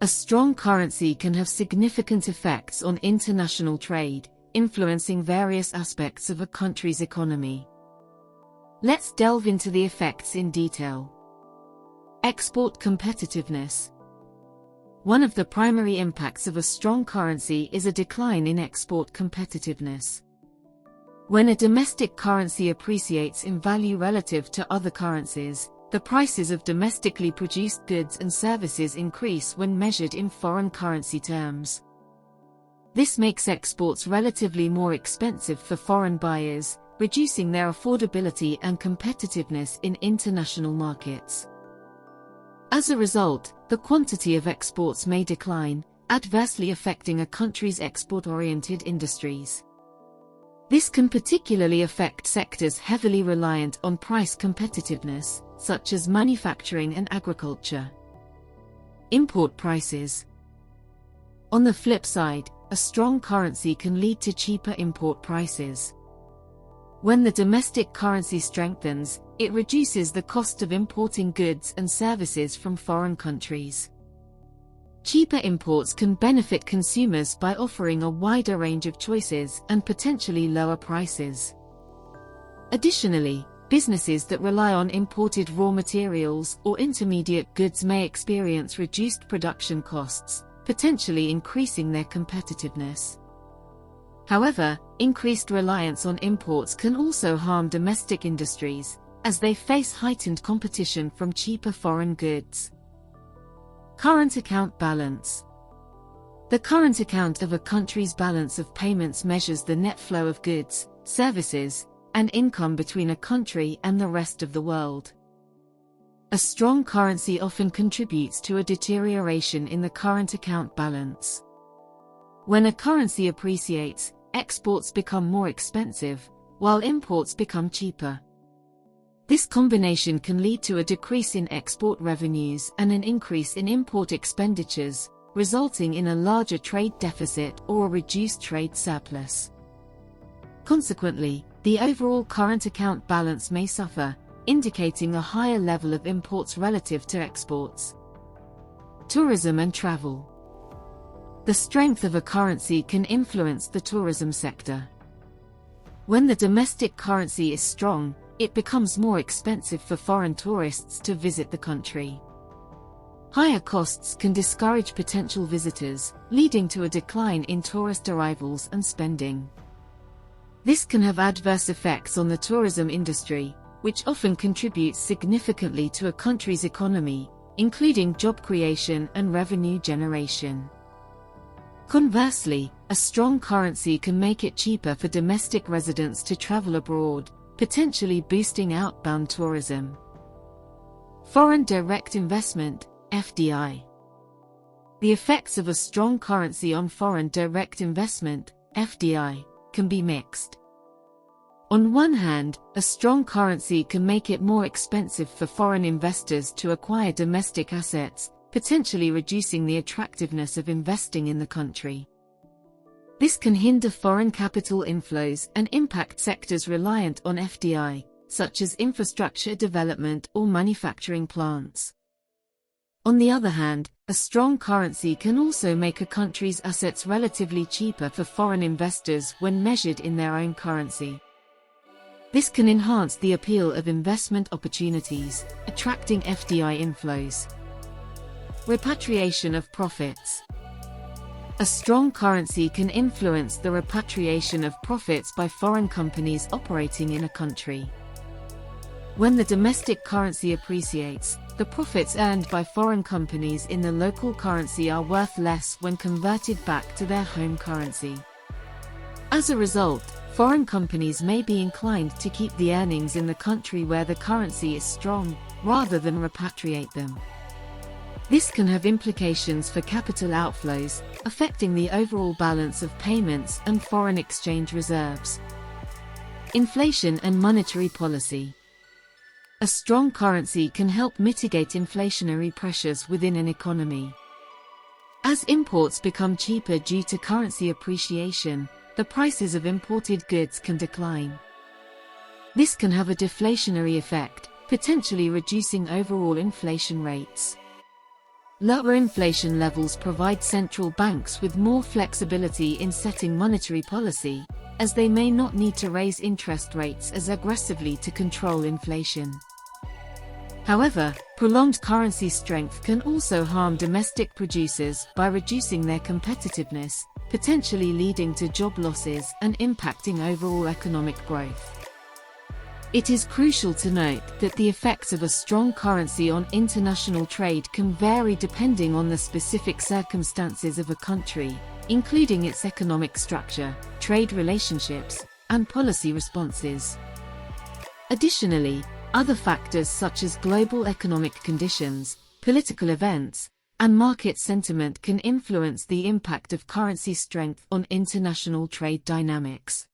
A strong currency can have significant effects on international trade, influencing various aspects of a country's economy. Let's delve into the effects in detail. Export competitiveness. One of the primary impacts of a strong currency is a decline in export competitiveness. When a domestic currency appreciates in value relative to other currencies, the prices of domestically produced goods and services increase when measured in foreign currency terms. This makes exports relatively more expensive for foreign buyers, reducing their affordability and competitiveness in international markets. As a result, the quantity of exports may decline, adversely affecting a country's export-oriented industries. This can particularly affect sectors heavily reliant on price competitiveness, such as manufacturing and agriculture. Import prices. On the flip side, a strong currency can lead to cheaper import prices. When the domestic currency strengthens, it reduces the cost of importing goods and services from foreign countries. Cheaper imports can benefit consumers by offering a wider range of choices and potentially lower prices. Additionally, businesses that rely on imported raw materials or intermediate goods may experience reduced production costs, potentially increasing their competitiveness. However, increased reliance on imports can also harm domestic industries, as they face heightened competition from cheaper foreign goods. Current account balance. The current account of a country's balance of payments measures the net flow of goods, services, and income between a country and the rest of the world. A strong currency often contributes to a deterioration in the current account balance. When a currency appreciates, exports become more expensive, while imports become cheaper. This combination can lead to a decrease in export revenues and an increase in import expenditures, resulting in a larger trade deficit or a reduced trade surplus. Consequently, the overall current account balance may suffer, indicating a higher level of imports relative to exports. Tourism and travel. The strength of a currency can influence the tourism sector. When the domestic currency is strong, it becomes more expensive for foreign tourists to visit the country. Higher costs can discourage potential visitors, leading to a decline in tourist arrivals and spending. This can have adverse effects on the tourism industry, which often contributes significantly to a country's economy, including job creation and revenue generation. Conversely, a strong currency can make it cheaper for domestic residents to travel abroad, potentially boosting outbound tourism. Foreign direct investment, FDI. The effects of a strong currency on foreign direct investment, FDI, can be mixed. On one hand, a strong currency can make it more expensive for foreign investors to acquire domestic assets, potentially reducing the attractiveness of investing in the country. This can hinder foreign capital inflows and impact sectors reliant on FDI, such as infrastructure development or manufacturing plants. On the other hand, a strong currency can also make a country's assets relatively cheaper for foreign investors when measured in their own currency. This can enhance the appeal of investment opportunities, attracting FDI inflows. Repatriation of profits. A strong currency can influence the repatriation of profits by foreign companies operating in a country. When the domestic currency appreciates, the profits earned by foreign companies in the local currency are worth less when converted back to their home currency. As a result, foreign companies may be inclined to keep the earnings in the country where the currency is strong, rather than repatriate them. This can have implications for capital outflows, affecting the overall balance of payments and foreign exchange reserves. Inflation and monetary policy. A strong currency can help mitigate inflationary pressures within an economy. As imports become cheaper due to currency appreciation, the prices of imported goods can decline. This can have a deflationary effect, potentially reducing overall inflation rates. Lower inflation levels provide central banks with more flexibility in setting monetary policy, as they may not need to raise interest rates as aggressively to control inflation. However, prolonged currency strength can also harm domestic producers by reducing their competitiveness, potentially leading to job losses and impacting overall economic growth. It is crucial to note that the effects of a strong currency on international trade can vary depending on the specific circumstances of a country, including its economic structure, trade relationships, and policy responses. Additionally, other factors such as global economic conditions, political events, and market sentiment can influence the impact of currency strength on international trade dynamics.